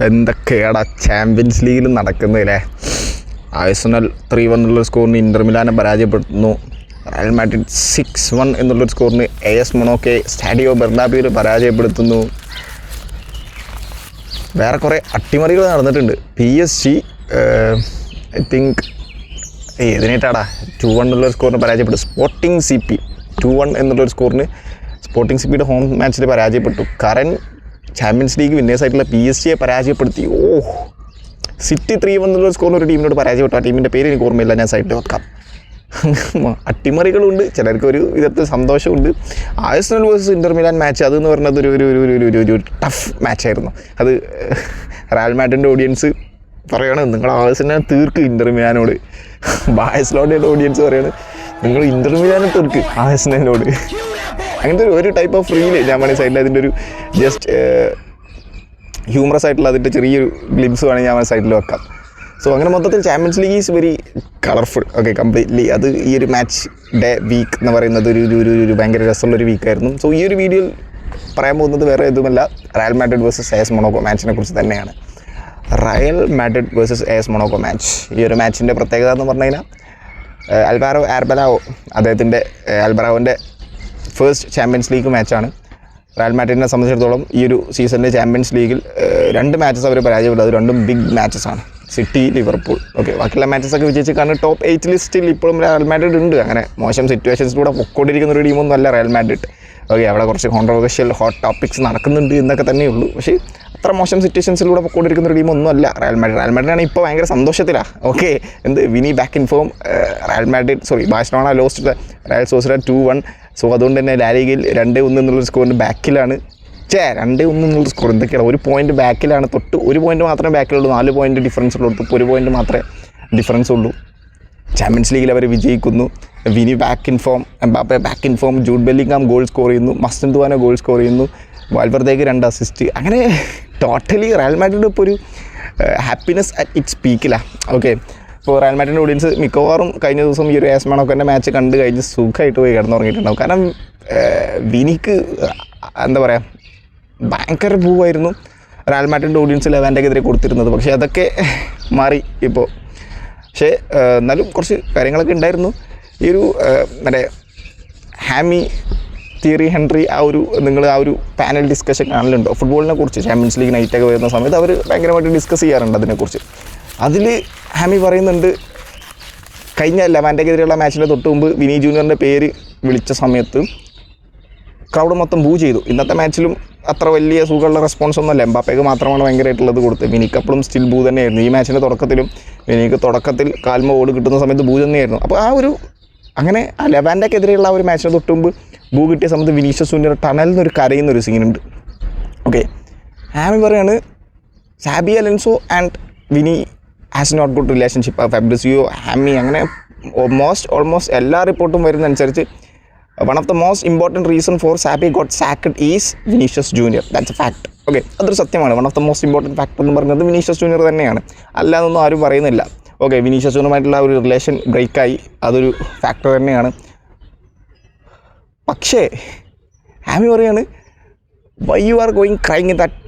എന്തൊക്കെയാടാ champions ലീഗിൽ നടക്കുന്നതില്ലേ. Arsenal 3-1 എന്നുള്ള സ്കോറിന് Inter മിലാനെ പരാജയപ്പെടുത്തുന്നു. Real Madrid 6-1 എന്നുള്ളൊരു സ്കോറിന് AS മൊണാക്കോയെ സ്റ്റാഡിയോ ബെർണാബ്യൂവിൽ പരാജയപ്പെടുത്തുന്നു. വേറെ കുറേ അട്ടിമറികൾ നടന്നിട്ടുണ്ട്. PSG ഐ തിങ്ക് ഏതിനായിട്ടാടാ 2-1 എന്നുള്ളൊരു സ്കോറിന് പരാജയപ്പെട്ടു. സ്പോർട്ടിംഗ് CP 2-1 എന്നുള്ളൊരു സ്കോറിന് സ്പോർട്ടിംഗ് CPയുടെ ഹോം മാച്ചിൽ പരാജയപ്പെട്ടു. കറൻറ്റ് ചാമ്പ്യൻസ് ലീഗ് വിന്നേഴ്സായിട്ടുള്ള PSG പരാജയപ്പെടുത്തി. സിറ്റി 3-1 എന്നുള്ളൊരു സ്കോറിന് ഒരു ടീമിനോട് പരാജയപ്പെട്ടു. ആ ടീമിൻ്റെ പേര് എനിക്ക് ഓർമ്മയില്ല, ഞാൻ സൈഡിൽ വെക്കാം. അട്ടിമറികളുണ്ട്, ചിലർക്ക് ഒരു വിധത്തിൽ സന്തോഷമുണ്ട്. Arsenal versus Inter Milan match അതെന്ന് പറഞ്ഞത് ഒരു ടഫ് മാച്ചായിരുന്നു. അത് റയൽ മാഡ്രിഡിൻ്റെ ഓഡിയൻസ് പറയണത് നിങ്ങൾ ആഴ്സണലിനെ തീർക്ക് ഇന്റർ മിലാനോട്. ബാഴ്സലോണയുടെ ഓഡിയൻസ് പറയണത് നിങ്ങൾ ഇന്റർ മിലാനെ തീർക്ക് ആഴ്സണലിനോട്. അങ്ങനത്തെ ഒരു ടൈപ്പ് ഓഫ് റീല് ഞാൻ വേണമെങ്കിൽ സൈഡിൽ അതിൻ്റെ ഒരു ജസ്റ്റ് ഹ്യൂമറസ് ആയിട്ടുള്ള അതിൻ്റെ ചെറിയൊരു ഗ്ലിംസ് വേണമെങ്കിൽ ഞാൻ സൈഡിൽ വെക്കാം. സോ അങ്ങനെ മൊത്തത്തിൽ champions league is very colourful. Completely അത് ഈ ഒരു മാച്ച് ഡേ വീക്ക് എന്ന് പറയുന്നത് ഒരു ഭയങ്കര രസമുള്ളൊരു വീക്കായിരുന്നു. സോ ഈ ഒരു വീഡിയോയിൽ പറയാൻ പോകുന്നത് വേറെ എതുമല്ല, Real Madrid versus AS Monaco മാച്ചിനെ കുറിച്ച് തന്നെയാണ്. Real Madrid versus AS Monaco match, ഈ ഒരു മാച്ചിൻ്റെ പ്രത്യേകത എന്ന് പറഞ്ഞു കഴിഞ്ഞാൽ അൽവാരോ ആർബലാവോ അൽബറാവോൻ്റെ ഫസ്റ്റ് ചാമ്പ്യൻസ് ലീഗ് മാച്ചാണ്. റയൽ മാഡ്രിഡിനെ സംബന്ധിച്ചിടത്തോളം ഈ ഒരു സീസണിലെ ചാമ്പ്യൻസ് ലീഗിൽ 2 മാച്ചസ് അവർ പരാജയപ്പെട്ടു. അത് 2 ബിഗ് മാച്ചസ് ആണ്. City, Liverpool. ബാക്കിയുള്ള മാച്ചസൊക്കെ വിജയിച്ച് കാരണം ടോപ്പ് 8 ലിസ്റ്റിൽ ഇപ്പോഴും റയൽ മാഡ്രിഡ് ഉണ്ട്. അങ്ങനെ മോശം സിറ്റുവേഷൻസിലൂടെ പൊക്കോണ്ടിരിക്കുന്ന ഒരു ടീമൊന്നും അല്ല റയൽ മാഡ്രിഡ്. അവിടെ കുറച്ച് കോൺട്രവേഴ്ഷ്യൽ ഹോട്ട് ടോപ്പിക്സ് നടക്കുന്നുണ്ട് എന്നൊക്കെ തന്നെയുള്ളൂ. പക്ഷേ അത്ര മോശം സിറ്റുവേഷൻസിലൂടെ പൊക്കോണ്ടിരിക്കുന്ന ഒരു ടീമൊന്നും അല്ല റയൽ മാഡ്രിഡ്. റയൽ മാഡ്രിഡാണ് ഇപ്പോൾ ഭയങ്കര സന്തോഷത്തിലാണ്. Vini back in form. Real Madrid Barcelona lost Real Sociedad 2-1. So അതുകൊണ്ട് തന്നെ ലാ ലീഗയിൽ 2-1 എന്നുള്ളൊരു സ്കോറിൻ്റെ ബാക്കിലാണ്. 2-1 എന്നുള്ള സ്കോർ എന്തൊക്കെയാണ്, 1 പോയിൻറ്റ് ബാക്കിലാണ്. 1 പോയിൻറ്റ് മാത്രമേ ബാക്കിലുള്ളൂ. 4 പോയിൻറ്റ് ഡിഫറൻസ് ഉള്ളൂ. ഇപ്പോൾ 1 പോയിൻറ്റ് മാത്രമേ ഡിഫറൻസ് ഉള്ളൂ. ചാമ്പ്യൻസ് ലീഗിൽ അവർ വിജയിക്കുന്നു. Vini back in form, Mbappe back in form, Jude Bellingham goal score ചെയ്യുന്നു, മസ്റ്റൻതുവാന ഗോൾ സ്കോർ ചെയ്യുന്നു, വാൽവർദേക്ക് 2 അസിസ്റ്റ്. അങ്ങനെ ടോട്ടലി റയൽ മാഡ്രിഡ് ഇപ്പോൾ ഒരു ഹാപ്പിനെസ് അറ്റ് ഇറ്റ്സ് പീക്കിലാണ്. ഇപ്പോൾ റയൽ മാഡ്രിഡിൻ്റെ ഓഡിയൻസ് മിക്കവാറും കഴിഞ്ഞ ദിവസം ഈ ഒരു AS മൊണാക്കോൻ്റെ മാച്ച് കണ്ട് കഴിഞ്ഞ് സുഖമായിട്ട് പോയി കിടന്നുറങ്ങിയിട്ടുണ്ടാവും. കാരണം വിനിക്ക് എന്താ പറയുക, ഭയങ്കര പൂവായിരുന്നു റയൽ മാഡ്രിഡിൻ്റെ ഓഡിയൻസ് ലെവാൻ്റെക്കെതിരെ കൊടുത്തിരുന്നത്. പക്ഷേ അതൊക്കെ മാറി ഇപ്പോൾ. പക്ഷേ എന്നാലും കുറച്ച് കാര്യങ്ങളൊക്കെ ഉണ്ടായിരുന്നു. ഈ ഒരു മറ്റേ ഹാമി തിയറി ഹെൻറി നിങ്ങൾ ആ ഒരു പാനൽ ഡിസ്കഷൻ കാണലുണ്ടോ ഫുട്ബോളിനെ കുറിച്ച്? ചാമ്പ്യൻസ് ലീഗ് നൈറ്റൊക്കെ വരുന്ന സമയത്ത് അവർ ഭയങ്കരമായിട്ട് ഡിസ്കസ് ചെയ്യാറുണ്ട് അതിനെക്കുറിച്ച്. അതിൽ ഹാമി പറയുന്നുണ്ട്, കഴിഞ്ഞ ലെവാൻ്റെക്കെതിരെയുള്ള മാച്ചിൻ്റെ തൊട്ട് മുമ്പ് വിനി ജൂനിയറിൻ്റെ പേര് വിളിച്ച സമയത്ത് ക്രൗഡ് മൊത്തം ബൂ ചെയ്തു. ഇന്നത്തെ മാച്ചിലും അത്ര വലിയ സുഖമുള്ള റെസ്പോൺസ് ഒന്നുമല്ല, എംബാപ്പയ്ക്ക് മാത്രമാണ് ഭയങ്കരമായിട്ടുള്ളത് കൊടുത്തത്. വിനിക്ക് അപ്പോഴും സ്റ്റിൽ ബൂ തന്നെയായിരുന്നു. ഈ മാച്ചിൻ്റെ തുടക്കത്തിലും വിനിക്ക് തുടക്കത്തിൽ കാൽമ ഓട് കിട്ടുന്ന സമയത്ത് ബൂ തന്നെയായിരുന്നു. അപ്പോൾ അങ്ങനെ ആ ലെവാൻ്റെക്കെതിരെയുള്ള ആ ഒരു മാച്ചിന് തൊട്ട് മുമ്പ് ബൂ കിട്ടിയ സമയത്ത് വിനീഷ്യസ് ജൂനിയർ ടണലിൽ നിന്നൊരു കരയുന്നൊരു സീനുണ്ട്. ഹാമി പറയാണ് Xabi Alonso and Vini has not good relationship. Fabrizio, Hami, അങ്ങനെ ഓൾമോസ്റ്റ് എല്ലാ റിപ്പോർട്ടും വരുന്നതനുസരിച്ച് one of the most important reason for Sabi got sacked is Vinicius Junior. That's a fact. അതൊരു സത്യമാണ്. One of the most important factor എന്ന് പറയുന്നത് Vinicius junior തന്നെയാണ്, അല്ലാതൊന്നും ആരും പറയുന്നില്ല. വിനീഷ്യസ് ജൂനിയറുമായിട്ടുള്ള ഒരു റിലേഷൻ ബ്രേക്കായി, അതൊരു ഫാക്ടർ തന്നെയാണ്. പക്ഷേ ഹാമി പറയാണ്, why you are going crying in that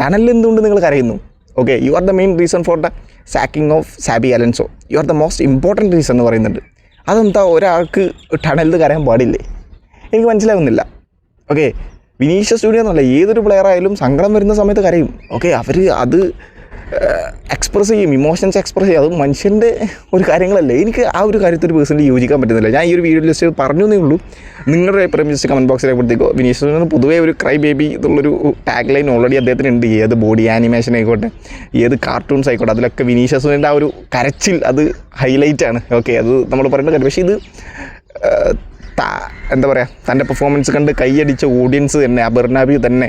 ടണലിൽ എന്തുകൊണ്ട് നിങ്ങൾ കരയുന്നു? You are the main reason for the sacking of Xabi Alonso. You are the most important reason എന്ന് പറയുന്നുണ്ട്. അതെന്താ ഒരാൾക്ക് ടണലിൽ കരയാൻ പാടില്ലേ? എനിക്ക് മനസ്സിലാവുന്നില്ല. വിനീഷ്യസ് ജൂനിയർ എന്നല്ല, ഏതൊരു പ്ലെയർ ആയാലും സങ്കടം വരുന്ന സമയത്ത് കരയും. അവർ അത് എക്സ്പ്രസ് ചെയ്യും, ഇമോഷൻസ് എക്സ്പ്രസ് ചെയ്യും. അത് മനുഷ്യൻ്റെ ഒരു കാര്യങ്ങളല്ലേ. എനിക്ക് ആ ഒരു കാര്യത്തിൽ പേഴ്സണലി യോജിക്കാൻ പറ്റുന്നില്ല. ഞാൻ ഈ ഒരു വീഡിയോ ജസ്റ്റ് പറഞ്ഞു എന്നേ ഉള്ളൂ. നിങ്ങളുടെ അഭിപ്രായം ജസ്റ്റ് കമൻറ്റ് ബോക്സിൽ രേഖപ്പെടുത്തിക്കോ. വിനീഷ്യസ് ജൂനിയർ പൊതുവേ ഒരു ക്രൈ ബേബി എന്നുള്ളൊരു ടാഗ് ലൈൻ ഓൾറെഡി അദ്ദേഹത്തിന് ഉണ്ട്. ഏത് ബോഡി ആനിമേഷൻ ആയിക്കോട്ടെ, ഏത് കാർട്ടൂൺസ് ആയിക്കോട്ടെ, അതിലൊക്കെ വിനീഷ്യസ് ജൂനിയറിൻ്റെ ആ ഒരു കരച്ചിൽ അത് ഹൈലൈറ്റാണ്. അത് നമ്മൾ പറയേണ്ട കാര്യം. പക്ഷേ ഇത് എന്താ പറയുക, തൻ്റെ പെർഫോമൻസ് കണ്ട് കൈയടിച്ച ഓഡിയൻസ് തന്നെ, ബെർണാബ്യൂ തന്നെ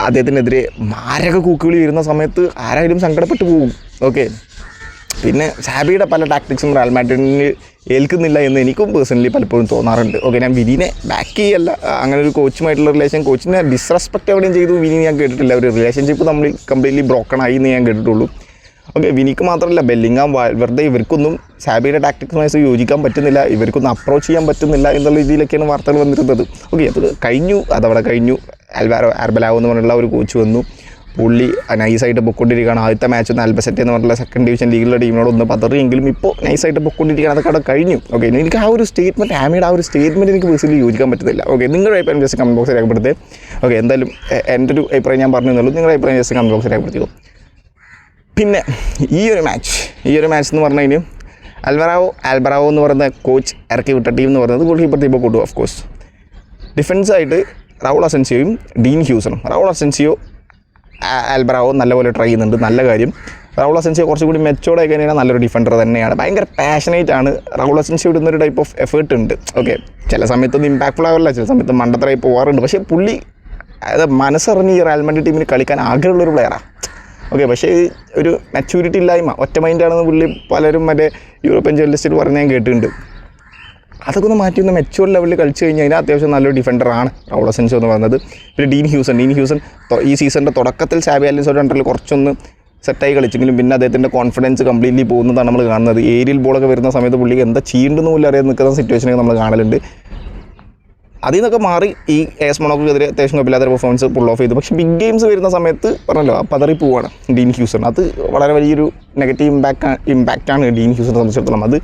അദ്ദേഹത്തിനെതിരെ മാരക കൂക്കുവിളി വരുന്ന സമയത്ത് ആരായാലും സങ്കടപ്പെട്ടു പോകും. പിന്നെ സാബിയുടെ പല ടാക്ടിക്സും റയൽ മാഡ്രിഡിന് ഏൽക്കുന്നില്ല എന്ന് എനിക്കും പേഴ്സണലി പലപ്പോഴും തോന്നാറുണ്ട്. ഞാൻ വിനിനെ ബാക്ക് ചെയ്യല്ല, അങ്ങനെ ഒരു കോച്ചുമായിട്ടുള്ള റിലേഷൻ, കോച്ചിനെ ഡിസ്റെസ്പെക്റ്റ് എവിടെയും ചെയ്തു വിനി ഞാൻ കേട്ടിട്ടില്ല. ഒരു റിലേഷൻഷിപ്പ് നമ്മൾ കംപ്ലീറ്റ്ലി ബ്രോക്കൺ ആയി എന്ന് ഞാൻ കേട്ടിട്ടുള്ളൂ. വിനിക്ക് മാത്രമല്ല, ബെല്ലിംഗാം, വാൽവർദെ, ഇവർക്കൊന്നും സാബിയുടെ ടാക്ടിക്സുമായി യോജിക്കാൻ പറ്റുന്നില്ല, ഇവർക്കൊന്നും അപ്രോച്ച് ചെയ്യാൻ പറ്റുന്നില്ല എന്നുള്ള രീതിയിലൊക്കെയാണ് വാർത്തകൾ വന്നിരുന്നത്. അത് കഴിഞ്ഞു, അതവിടെ കഴിഞ്ഞു. അൽവാരോ ആർബലാവോ എന്ന് പറഞ്ഞുള്ള ഒരു കോച്ച് വന്നു. പുള്ളി നൈസായിട്ട് പൊക്കൊണ്ടിരിക്കുകയാണ്. ആദ്യത്തെ മാച്ച് ഒന്ന് ആൽബസെറ്റ് എന്ന് പറഞ്ഞിട്ടുള്ള സെക്കൻഡ് ഡിവിഷൻ ലീഗിലുള്ള ടീമിനോട് ഒന്ന് പതറിയെങ്കിലും ഇപ്പോൾ നൈസായിട്ട് പൊക്കൊണ്ടിരിക്കുകയാണ്. അതൊക്കെ അവിടെ കഴിഞ്ഞു. ഓക്കെ, എനിക്ക് ആ ഒരു സ്റ്റേറ്റ്മെൻറ്റ് ആമിയുടെ ആ ഒരു സ്റ്റേറ്റ്മെൻറ്റ് എനിക്ക് പേഴ്സണലി യോജിക്കാൻ പറ്റുന്നില്ല. ഓക്കെ, നിങ്ങളുടെ അഭിപ്രായം ജസ്റ്റ് കമൻറ്റ് ബോക്സിൽ രേഖപ്പെടുത്തേ. ഓക്കെ, എന്തായാലും എൻ്റെ ഒരു അഭിപ്രായം ഞാൻ പറഞ്ഞു തന്നുള്ളൂ. നിങ്ങളുടെ അഭിപ്രായം ജസ്റ്റ് കമൻറ്റ് ബോക്സിൽ രേഖപ്പെടുത്തിക്കോ. പിന്നെ ഈ ഒരു മാച്ച് എന്ന് പറഞ്ഞു കഴിഞ്ഞാൽ ആൽബറാവോ എന്ന് പറയുന്ന കോച്ച് ഇറക്കി വിട്ട ടീം എന്ന് പറയുന്നത് ഗോൾ കീപ്പർ തീബോ കൂട്ടു. ഓഫ് കോഴ്സ് ഡിഫൻസായിട്ട് റൗൾ അസെൻസിയോയും ഡീൻ ഹ്യൂസണും. റൗൾ അസെൻസിയോ ആൽബറാവോ നല്ലപോലെ ട്രൈ ചെയ്യുന്നുണ്ട്, നല്ല കാര്യം. റൗൾ അസെൻസിയോ കുറച്ചുകൂടി മെച്ചോർഡ് ആയി കഴിഞ്ഞാൽ നല്ലൊരു ഡിഫൻഡർ തന്നെയാണ്. ഭയങ്കര പാഷനേറ്റ് ആണ്. റൗൾ അസെൻസിയോ ഇടുന്നൊരു ടൈപ്പ് ഓഫ് എഫേർട്ട് ഉണ്ട്. ഓക്കെ, ചില സമയത്തൊന്നും ഇമ്പാക്ട്ഫുൾ ആവില്ല, ചില സമയത്ത് മണ്ടത്തരായി പോകാറുണ്ട്. പക്ഷേ പുള്ളി മനസ്സറിഞ്ഞ് ഈ റയൽ മാഡ്രിഡ് ടീമിന് കളിക്കാൻ ആഗ്രഹമുള്ളൊരു പ്ലെയറാണ്. ഓക്കെ, പക്ഷേ ഒരു മെച്യൂരിറ്റി ഇല്ലായ്മ, ഒറ്റ മൈൻഡാണെന്ന് പുള്ളി പലരും മറ്റേ യൂറോപ്യൻ ജേർണലിസ്റ്റിൽ പറഞ്ഞ് ഞാൻ കേട്ടിട്ടുണ്ട്. അതൊക്കെ ഒന്ന് മാറ്റി ഒന്ന് മെച്യൂർ ലെവലിൽ കളിച്ച് കഴിഞ്ഞാൽ അതിന് അത്യാവശ്യം നല്ലൊരു ഡിഫൻഡറാണ് റൗൾ അസെൻസിയോ എന്ന് പറയുന്നത്. പിന്നെ ഡീൻ ഹ്യൂസൺ ഈ സീസണിൻ്റെ തുടക്കത്തിൽ സാബി അലോൻസോയുടെ അണ്ടറിൽ കുറച്ചൊന്ന് സെറ്റായി കളിച്ചെങ്കിലും പിന്നെ അദ്ദേഹത്തിൻ്റെ കോൺഫിഡൻസ് കംപ്ലീറ്റ്ലി പോകുന്നതാണ് നമ്മൾ കാണുന്നത്. ഏരിയൽ ബോളൊക്കെ വരുന്ന സമയത്ത് പുള്ളിക്ക് എന്താ ചെയ്യേണ്ടെന്ന് പോലും അറിയാതെ നിൽക്കുന്ന സിറ്റുവേഷനൊക്കെ നമ്മൾ കാണലുണ്ട്. അതിൽ നിന്നൊക്കെ മാറി ഈ എസ് മൊണോക്കെതിരെ അത്യാവശ്യം കുഴപ്പമില്ലാത്ത പെർഫോമൻസ് പുൾ ഓഫ് ചെയ്തു. പക്ഷേ ബിഗ് ഗെയിംസ് വരുന്ന സമയത്ത് പറഞ്ഞല്ലോ പതറി പോവാണ് ഡീൻ ഹ്യൂസൺ. അത് വളരെ വലിയൊരു നെഗറ്റീവ് ഇമ്പാക്റ്റാണ് ഡീൻ ഹ്യൂസനെ സംബന്ധിച്ചിടത്തോളം. അത്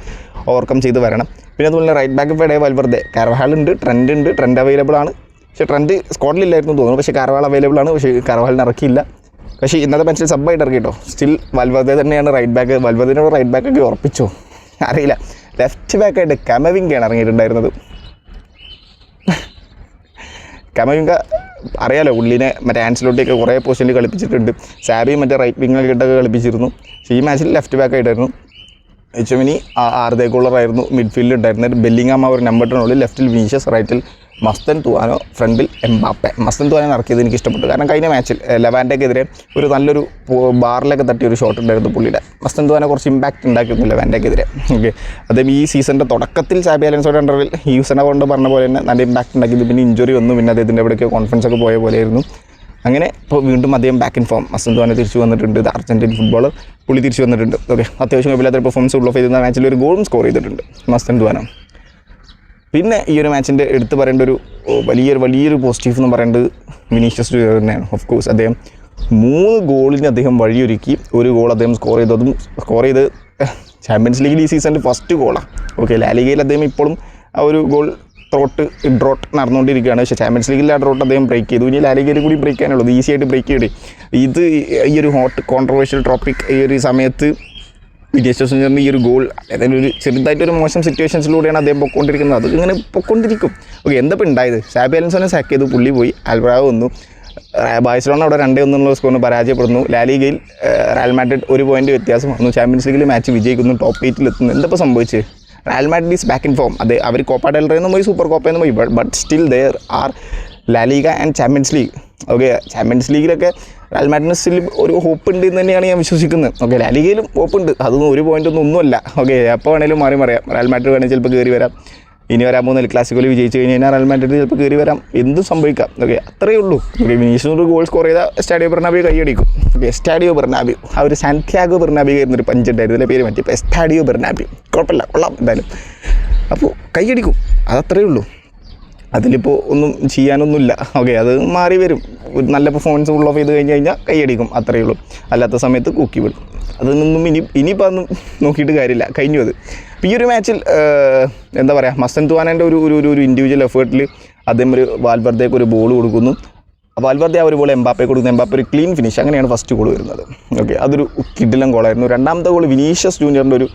ഓവർകം ചെയ്ത് വരണം. പിന്നെ അതുപോലെ റൈറ്റ് ബാക്ക് ഇടയിൽ വാൽവർദെ, കാർവാഹാൾ ഉണ്ട്, ട്രെൻഡ് അവൈലബിൾ ആണ്. പക്ഷേ ട്രെൻഡ് സ്ക്വാഡിലില്ലായിരുന്നു തോന്നുന്നു. പക്ഷേ കാർവാൾ അവൈലബിൾ ആണ്. പക്ഷേ കാർവാളിനെ ഇറക്കിയില്ല. പക്ഷേ ഇന്നത്തെ മാച്ചിൽ സബ്ബായിട്ട് ഇറക്കി കേട്ടോ. സ്റ്റിൽ വാൽവർദെ തന്നെയാണ് റൈറ്റ് ബാക്ക്. വാൽവർദേനോട് റൈറ്റ് ബാക്കൊക്കെ ഉറപ്പിച്ചോ അറിയില്ല. ലെഫ്റ്റ് ബാക്കായിട്ട് കമവിങ്കയാണ് ഇറങ്ങിയിട്ടുണ്ടായിരുന്നത്. കമവിങ്ക അറിയാലോ, ഉള്ളിനെ മറ്റേ ആൻസിലോട്ടിയൊക്കെ കുറേ പൊസിഷനിൽ കളിപ്പിച്ചിട്ടുണ്ട്. സാബിയും മറ്റേ റൈറ്റ് വിങ്ങിലൊക്കെ കളിപ്പിച്ചിരുന്നു. പക്ഷേ ഈ മാച്ചിൽ ലെഫ്റ്റ് ബാക്കായിട്ടായിരുന്നു. എച്ചുമിനി ആർദേക്കുള്ളറായിരുന്നു മിഡ്ഫീൽഡിൽ ഉണ്ടായിരുന്നത്. ബെല്ലിങ്ങാം അവർ നമ്പർ 10 ലെഫ്റ്റിൽ വിനീഷ്യസ്, റൈറ്റിൽ മസ്തൻ തുവാനോ, ഫ്രണ്ടിൽ എംബാപ്പെ. മസ്തൻ തുവാനെ ഇറക്കിയത് എനിക്ക് ഇഷ്ടപ്പെട്ടു. കാരണം കഴിഞ്ഞ മാച്ചിൽ ലെവാൻഡയ്ക്കെതിരെ ഒരു നല്ലൊരു ബാറിലൊക്കെ തട്ടിയൊരു ഷോട്ട് ഉണ്ടായിരുന്നു പുള്ളിയുടെ. മസ്തൻ തുവാനെ കുറച്ച് ഇമ്പാക്റ്റ് ഉണ്ടാക്കിയിരുന്നു ലെവാൻഡയ്ക്കെതിരെ. ഓക്കെ, അതേ ഈ സീസണിൻ്റെ തുടക്കത്തിൽ സാബി അലോൻസോയുടെ അണ്ടറിൽ ഹ്യൂസനെ കൊണ്ട് പറഞ്ഞ പോലെ തന്നെ നല്ല ഇമ്പാക്റ്റ് ഉണ്ടാക്കിയത്. പിന്നെ ഇഞ്ചുറി വന്നു. പിന്നെ അദ്ദേഹത്തിൻ്റെ എവിടെയൊക്കെ കോൺഫിഡൻസ് ഒക്കെ പോയ പോലെയായിരുന്നു. അങ്ങനെ ഇപ്പോൾ വീണ്ടും അദ്ദേഹം ബാക്ക് ഇൻ ഫോം. മസ്തൻ തുവാനെ തിരിച്ചു വന്നിട്ടുണ്ട്. ഇത് അർജൻറ്റീൻ ഫുട്ബോളർ പുള്ളി തിരിച്ചു വന്നിട്ടുണ്ട്. ഓക്കെ, അത്യാവശ്യം കുഴപ്പമില്ലാത്തൊരു പെർഫോമൻസ് ഉള്ള ചെയ്തിരുന്ന മാച്ചിൽ ഒരു ഗോളും സ്കോർ ചെയ്തിട്ടുണ്ട് മസ്തൻ തുവാന. പിന്നെ ഈ ഒരു മാച്ചിൻ്റെ എടുത്ത് പറയേണ്ട ഒരു വലിയൊരു പോസിറ്റീവ് എന്ന് പറയേണ്ടത് വിനീഷ്യസ് ജൂനിയർ തന്നെയാണ്. ഓഫ് കോഴ്സ് അദ്ദേഹം 3 ഗോളിന് അദ്ദേഹം വഴിയൊരുക്കി. ഒരു ഗോൾ അദ്ദേഹം സ്കോർ ചെയ്ത് ചാമ്പ്യൻസ് ലീഗിൽ ഈ സീസണിൽ ഫസ്റ്റ് ഗോളാണ്. ഓക്കെ, ലാലിഗയിൽ അദ്ദേഹം ഇപ്പോഴും ആ ഒരു ഗോൾ ഡ്രോട്ട് നടന്നുകൊണ്ടിരിക്കുകയാണ്. പക്ഷേ ചാമ്പ്യൻസ് ലീഗിൽ ആ ഡ്രോട്ട് അദ്ദേഹം ബ്രേക്ക് ചെയ്തു. ഇനി ലാലിഗയിൽ കൂടി ബ്രേക്ക് ചെയ്യാനുള്ളത്, ഈസി ആയിട്ട് ബ്രേക്ക് ചെയ്യട്ടെ. ഇത് ഈ ഒരു ഹോട്ട് കോൺട്രവേഴ്ഷ്യൽ ടോപ്പിക് ഈ ഒരു സമയത്ത് വിനീഷ്യസ് ജൂനിയറിൻ്റെ ഈ ഒരു ഗോൾ ഏതായാലും ഒരു ചെറുതായിട്ടൊരു മോശം സിറ്റുവേഷൻസിലൂടെയാണ് അദ്ദേഹം പൊയ്ക്കൊണ്ടിരിക്കുന്നത്. അത് ഇങ്ങനെ പൊയ്ക്കൊണ്ടിരിക്കും. ഓക്കെ, എന്താ ഉണ്ടായത്? സാബി അലോൻസോനെ സാക്ക് ചെയ്തു, പുള്ളി പോയി. ആൽബറാവോ വന്നു. ബാഴ്സലോണ അവിടെ 2-1 സ്കോറിന് പരാജയപ്പെടുന്നു. ലാലിഗയിൽ റയൽ മാഡ്രിഡ് 1 പോയിൻ്റ് വ്യത്യാസം വന്നു. ചാമ്പ്യൻസ് ലീഗിൽ മാച്ച് വിജയിക്കുന്നു, ടോപ്പ് 8 എത്തുന്നു. എന്താ സംഭവിച്ചത്? Real Madrid is back in form. അത് അവർ കോപ്പ ഡെൽ റേന്ന് പോയി, സൂപ്പർ കോപ്പയെന്ന് പോയി. But still there are La Liga and Champions League. Okay, Champions ലീഗിലൊക്കെ റയൽ മാഡ്രിഡിന് സ്റ്റിൽ ഒരു ഹോപ്പ് ഉണ്ട് എന്ന് തന്നെയാണ് ഞാൻ വിശ്വസിക്കുന്നത്. ഓക്കെ, ലാലിഗയിലും ഹോപ്പ് ഉണ്ട്. അതൊന്നും 1 പോയിൻ്റൊന്നുമല്ല. ഓക്കെ, എപ്പോൾ വേണേലും മാറി പറയാം. റയൽ മാഡ്രിഡ് വേണമെങ്കിൽ ചിലപ്പോൾ കയറി വരാം. ഇനി വരാൻ പോകുന്ന ക്ലാസിക്കോയിൽ വിജയിച്ച് കഴിഞ്ഞാൽ റയൽ മാഡ്രിഡ് ചിലപ്പോൾ കയറി വരാം. എന്തും സംഭവിക്കാം. ഓക്കെ, അത്രയേ ഉള്ളൂ. ഓക്കെ, വിനീഷ്യസ് ഒരു ഗോൾ സ്കോർ ചെയ്ത സ്റ്റാഡിയോ ബെർണാബ്യൂ കൈയടിക്കും. ഓക്കെ, സ്റ്റാഡിയോ ബെർണാബ്യൂ, ആ ഒരു സാന്റിയാഗോ ബെർണാബ്യൂ ആയിരുന്നൊരു പഞ്ചുണ്ടായിരുന്നു. ഇതിൻ്റെ പേര് മാറ്റി ഇപ്പോൾ സ്റ്റാഡിയോ ബെർണാബ്യൂ. കുഴപ്പമില്ല, കൊള്ളാം എന്തായാലും. അപ്പോൾ കൈയടിക്കും, അതത്രയേ ഉള്ളൂ. അതിലിപ്പോൾ ഒന്നും ചെയ്യാനൊന്നുമില്ല. ഓക്കെ, അത് മാറി വരും. ഒരു നല്ല പെർഫോമൻസ് ഫുൾ ഓഫ് ചെയ്ത് കഴിഞ്ഞാൽ കൈയടിക്കും, അത്രയേ ഉള്ളൂ. അല്ലാത്ത സമയത്ത് കൂക്കി വിടും. അതൊന്നും ഇനിയിപ്പോൾ അതൊന്നും നോക്കിയിട്ട് കാര്യമില്ല, കഴിഞ്ഞു അത്. അപ്പോൾ ഈ ഒരു മാച്ചിൽ എന്താ പറയുക, മസ്തൻ തുവാനേൻ്റെ ഒരു ഇൻഡിവിജ്വൽ എഫേർട്ടിൽ അദ്ദേഹം ഒരു വാൽവർദേക്ക് ഒരു ബോൾ കൊടുക്കുന്നു. വാൽവർദെ ആ ഒരു ബോൾ എംബാപ്പെ കൊടുക്കുന്നു. എംബാപ്പെ ഒരു ക്ലീൻ ഫിനിഷ്. അങ്ങനെയാണ് ഫസ്റ്റ് ഗോൾ വരുന്നത്. ഓക്കെ, അതൊരു കിടിലൻ ഗോളായിരുന്നു. രണ്ടാമത്തെ ഗോൾ വിനീഷ്യസ് ജൂനിയറിൻ്റെ ഒരു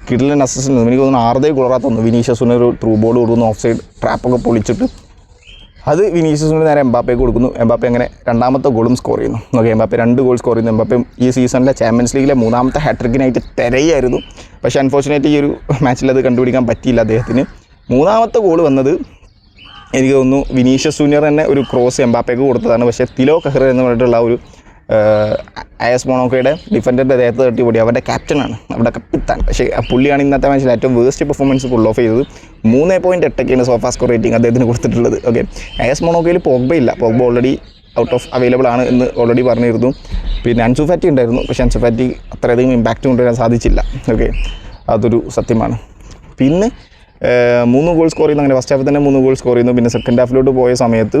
കിടിലൻ അസിസ്റ്റ്. എനിക്ക് തോന്നുന്നു 6 ഗോളാ തോന്നുന്നു. വിനീഷ്യസിന് ഒരു ത്രൂ ബോൾ കൊടുക്കുന്നു, ഓഫ് സൈഡ് ട്രാപ്പൊക്കെ പൊളിച്ചിട്ട് അത് വിനീഷ്യസിന് നേരെ എംബാപ്പയ്ക്ക് കൊടുക്കുന്നു. എംബാപ്പെ അങ്ങനെ രണ്ടാമത്തെ ഗോളും സ്കോർ ചെയ്യുന്നു. ഓക്കെ, എംബാപ്പെ 2 ഗോൾ സ്കോർ ചെയ്യുന്നു. എംബാപ്പെ ഈ സീസണിലെ ചാമ്പ്യൻസ് ലീഗിലെ 3ാമത്തെ ഹാട്രിക്കിനായിട്ട് തിരയായിരുന്നു. പക്ഷേ അൺഫോർച്ചുനേറ്റ്ലി ഈ ഒരു മാച്ചിൽ അത് കണ്ടുപിടിക്കാൻ പറ്റിയില്ല അദ്ദേഹത്തിന്. 3ാമത്തെ ഗോൾ വന്നത് എനിക്ക് തോന്നുന്നു വിനീഷ്യസ് ജൂനിയർ തന്നെ ഒരു ക്രോസ് എംബാപ്പയ്ക്ക് കൊടുത്തതാണ്. പക്ഷേ തിലോ കഹ്റ എന്ന് പറഞ്ഞിട്ടുള്ള ഒരു AS മൊണോക്കോയുടെ ഡിഫൻഡറിൻ്റെ ദേഹത്ത് തട്ടി പൊടി. അവരുടെ ക്യാപ്റ്റനാണ്, അവിടെ കപ്പിത്താൻ. പക്ഷേ പുള്ളിയാണ് ഇന്നത്തെ മാച്ചിൽ ഏറ്റവും വേസ്റ്റ് പെർഫോമൻസ് ഫുൾ ഓഫ് ചെയ്തത്. 3.8 സോഫാ സ്കോർ റേറ്റിംഗ് അദ്ദേഹത്തിന് കൊടുത്തിട്ടുള്ളത്. ഓക്കെ, AS മൊണോക്കോയിൽ പോഗ്ബ ഇല്ല. Pogba already out of available ആണ് എന്ന് ഓൾറെഡി പറഞ്ഞിരുന്നു. പിന്നെ അൻസു ഫാറ്റി ഉണ്ടായിരുന്നു. പക്ഷേ അൻസു ഫാറ്റി അത്രയധികം ഇമ്പാക്റ്റ് കൊണ്ടുവരാൻ സാധിച്ചില്ല. ഓക്കെ, അതൊരു സത്യമാണ്. പിന്നെ 3 ഗോൾ സ്കോർ ചെയ്യുന്നു. അങ്ങനെ ഫസ്റ്റ് ഹാഫിൽ തന്നെ 3 ഗോൾ സ്കോർ ചെയ്യുന്നു. പിന്നെ സെക്കൻഡ് ഹാഫിലോട്ട് പോയ സമയത്ത്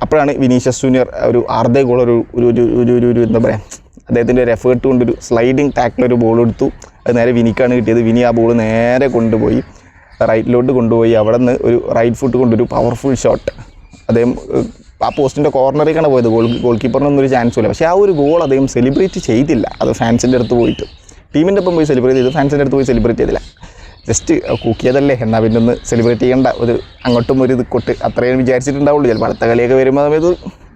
അപ്പോഴാണ് വിനീഷ്യസ് ജൂനിയർ ഒരു അർദ്ധ ഗോൾ ഒരു ഒരു ഒരു ഒരു ഒരു എന്താ പറയുക അദ്ദേഹത്തിൻ്റെ ഒരു എഫേർട്ട് കൊണ്ടൊരു സ്ലൈഡിങ് ടാക്കിലൊരു ബോൾ എടുത്തു. അത് നേരെ വിനിക്കാണ് കിട്ടിയത്. വിനി ആ ബോൾ നേരെ കൊണ്ടുപോയി റൈറ്റിലോട്ട് കൊണ്ടുപോയി. അവിടെ നിന്ന് ഒരു റൈറ്റ് ഫുട്ട് കൊണ്ടൊരു പവർഫുൾ ഷോട്ട് അദ്ദേഹം ആ പോസ്റ്റിൻ്റെ കോർണറിലേക്കാണ് പോയത്. ഗോൾ കീപ്പറിനൊന്നും ഒരു ചാൻസും ഇല്ല. പക്ഷേ ആ ഒരു ഗോൾ അദ്ദേഹം സെലിബ്രേറ്റ് ചെയ്തില്ല. അത് ഫാൻസിൻ്റെ അടുത്ത് പോയിട്ട് ടീമിൻ്റെ ഒപ്പം പോയി സെലിബ്രേറ്റ് ചെയ്തു, ഫാൻസിൻ്റെ അടുത്ത് പോയി സെലിബ്രേറ്റ് ചെയ്തില്ല. ജസ്റ്റ് കൂക്കിയതല്ലേ, എന്നാൽ പിന്നെ ഒന്ന് സെലിബ്രേറ്റ് ചെയ്യേണ്ട, ഒരു അങ്ങോട്ടും ഒരു ഇത് കൊട്ട് അത്രയും വിചാരിച്ചിട്ടുണ്ടാവുള്ളൂ. ചിലപ്പോൾ അടുത്ത കളിയൊക്കെ വരുമ്പോൾ സമയത്ത്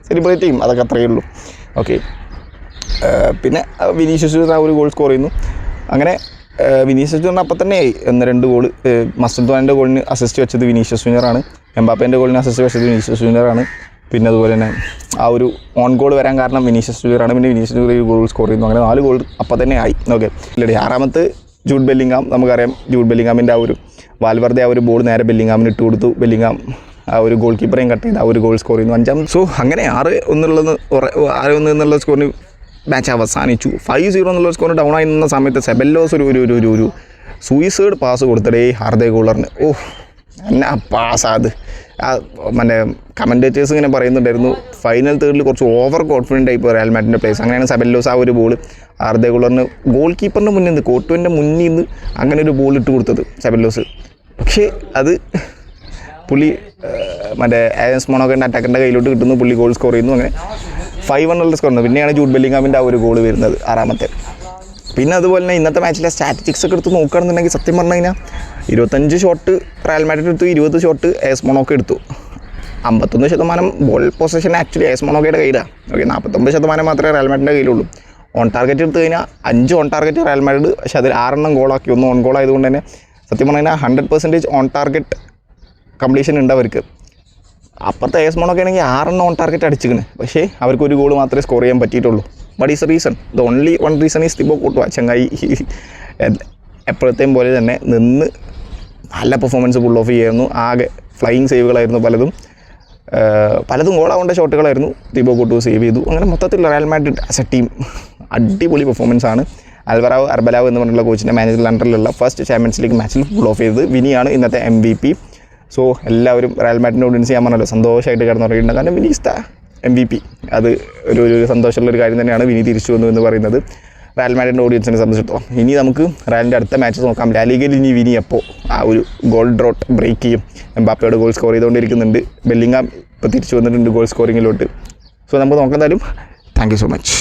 സെലിബ്രേറ്റ് ചെയ്യും, അതൊക്കെ അത്രയേ ഉള്ളൂ. ഓക്കെ, പിന്നെ വിനീഷ്യസ് ജൂനിയർ ആ ഒരു ഗോൾ സ്കോർ ചെയ്യുന്നു. അങ്ങനെ വിനീഷ്യസ് ജൂനിയർ അപ്പം തന്നെ 1-2 ഗോൾ. മസ്തുദാൻ്റെ ഗോളിന് അസിസ്റ്റ് വെച്ചത് വിനീഷ്യസ് ജൂനിയറാണ്. എംബാപ്പേൻ്റെ ഗോളിന് അസിസ്റ്റ് വെച്ചത് വിനീഷ്യസ് ജൂനിയറാണ്. പിന്നെ അതുപോലെ തന്നെ ആ ഒരു ഓൺ ഗോൾ വരാൻ കാരണം വിനീഷ്യസ് ജൂനിയറാണ്. പിന്നെ വിനീഷ്യസ് ജൂനിയർ ഗോൾ സ്കോർ ചെയ്യുന്നു. അങ്ങനെ 4 ഗോൾ അപ്പം തന്നെ ആയി. ഓക്കെ, ഇല്ലടി 6ാമത്തെ ജൂഡ് ബെല്ലിംഗാം. നമുക്കറിയാം ജൂഡ് ബെല്ലിംഗാമിൻ്റെ ആ ഒരു വാൽവർദെ ആ ഒരു ബോൾ നേരെ ബെല്ലിംഗാമിന് ഇട്ട് കൊടുത്തു. ബെല്ലിംഗാം ആ ഒരു ഗോൾ കീപ്പറേയും കട്ട് ചെയ്ത് ആ ഒരു ഗോൾ സ്കോർ ചെയ്യുന്നു 5ാം. സോ അങ്ങനെ 6-1 എന്നുള്ള സ്കോറിന് മാച്ച് അവസാനിച്ചു. 5-0 എന്നുള്ള സ്കോറിന് ഡൗൺ ആയി നിന്ന സമയത്ത് സെബല്ലോസ് ഒരു സൂയിസൈഡ് പാസ് കൊടുത്തടേ അർദ്ധ ഗോളറിന്. എന്നാ പാസ്സാത്. ആ മറ്റേ കമൻറ്റേറ്റേഴ്സ് ഇങ്ങനെ പറയുന്നുണ്ടായിരുന്നു ഫൈനൽ തേർഡിൽ കുറച്ച് ഓവർ കോൺഫിഡൻ്റ് ആയി പോയി റയൽ മാഡ്രിഡിൻ്റെ പ്ലേയേഴ്സ്. അങ്ങനെയാണ് സെബല്ലോസ് ആ ഒരു ബോൾ അർദ്ധ ഗോളറിന് ഗോൾ കീപ്പറിൻ്റെ മുന്നിൽ നിന്ന് കോർട്ടുവിൻ്റെ മുന്നിൽ നിന്ന് അങ്ങനെ ഒരു ബോൾ ഇട്ട് കൊടുത്തത് സെബല്ലോസ്. പക്ഷേ അത് പുള്ളി മറ്റേ ആയൻസ് മൊണോക്കൻ്റെ അറ്റാക്കറിൻ്റെ കയ്യിലോട്ട് കിട്ടുന്നു. പുള്ളി ഗോൾ സ്കോർ ചെയ്യുന്നു. അങ്ങനെ 5-1 എന്നുള്ള സ്കോർ ഉണ്ട്. പിന്നെയാണ് ജൂഡ് ബെല്ലിംഗാമിൻ്റെ ആ ഒരു ഗോൾ വരുന്നത് 6ാമത്തെ. പിന്നെ അതുപോലെ തന്നെ ഇന്നത്തെ മാച്ചിലെ സ്റ്റാറ്റിസ്റ്റിക്സ് ഒക്കെ എടുത്ത് നോക്കുകയാണെന്നുണ്ടെങ്കിൽ സത്യം പറഞ്ഞു കഴിഞ്ഞാൽ 25 ഷോട്ട് റയൽ മാഡ്രിഡ് എടുത്തു, 20 ഷോട്ട് എസ് മൊണോക്ക എടുത്തു. 51% ബോൾ പൊസിഷൻ ആക്ച്വലി എസ് മൊണോക്കയുടെ കയ്യിലാണ്. ഓക്കെ, 49% മാത്രമേ റയൽ മാഡ്രിഡിൻ്റെ കയ്യിലുള്ളൂ. ഓൺ ടാർഗറ്റ് എടുത്തു കഴിഞ്ഞാൽ 5 ഓൺ ടാർഗറ്റ് റയൽ മാഡ്രിഡ്, പക്ഷേ അതിൽ 6 ഗോളാക്കി, 1 ഓൺ ഗോൾ ആയതുകൊണ്ട് തന്നെ സത്യം പറഞ്ഞു കഴിഞ്ഞാൽ 100% ഓൺ ടാർഗറ്റ് കംപ്ലീഷൻ ഉണ്ട് അവർക്ക്. അപ്പുറത്തെ എസ് മൊണോക്ക ആണെങ്കിൽ 6 ഓൺ ടാർഗറ്റ് അടിച്ചിരിക്കുന്നത്, പക്ഷേ അവർക്ക് ഒരു ഗോൾ മാത്രമേ സ്കോർ ചെയ്യാൻ പറ്റിയിട്ടുള്ളൂ. But is reason, the only one reason is Thibaut Courtois. ചങ്ങായി എപ്പോഴത്തെയും പോലെ തന്നെ നിന്ന് നല്ല പെർഫോമൻസ് പുൾ ഓഫ് ചെയ്യായിരുന്നു. ആകെ ഫ്ലൈയിങ് സേവുകളായിരുന്നു പലതും ഗോളാവേണ്ട ഷോട്ടുകളായിരുന്നു. തിബോ കോർട്ടുവ സേവ് ചെയ്തു. അങ്ങനെ മൊത്തത്തിൽ Real Madrid as A team അടിപൊളി പെർഫോമൻസ് ആണ്. അൽവറാവ് അർബലാവ് എന്ന് പറഞ്ഞുള്ള കോച്ചിൻ്റെ മാനേജർ അണ്ടറിലുള്ള ഫസ്റ്റ് ചാമ്പ്യൻസ് ലീഗ് മാച്ചിൽ പുൾ ഓഫ് ചെയ്തത് വിനിയാണ് ഇന്നത്തെ MVP. സോ എല്ലാവരും റയൽ മാഡ്രിഡിൻ്റെ ഓഡിയൻസ് ഞാൻ പറഞ്ഞല്ലോ സന്തോഷമായിട്ട് കിടന്നുറങ്ങിയിട്ടുണ്ട്. കാരണം വിനി ഇസ് ദ MVP. അത് ഒരു സന്തോഷമുള്ളൊരു കാര്യം തന്നെയാണ്. വിനി തിരിച്ചു വന്നു എന്ന് പറയുന്നത് റയൽ മാഡ്രിഡിൻ്റെ ഓഡിയൻസിനെ സംബന്ധിച്ചിടത്തോളം. ഇനി നമുക്ക് റയലിൻ്റെ അടുത്ത മാച്ച് നോക്കാം. ലാലിഗയിൽ ഇനി വിനി അപ്പോൾ ആ ഒരു ഗോൾ ഡ്രോട്ട് ബ്രേക്ക് ചെയ്യും. എംബാപ്പയോട് ഗോൾ സ്കോർ ചെയ്തുകൊണ്ടിരിക്കുന്നുണ്ട്. ബെല്ലിംഗാം ഇപ്പോൾ തിരിച്ചു വന്നിട്ടുണ്ട് ഗോൾ സ്കോറിങ്ങിലോട്ട്. സോ നമുക്ക് നോക്കാം. എന്തായാലും താങ്ക് യു സോ മച്ച്.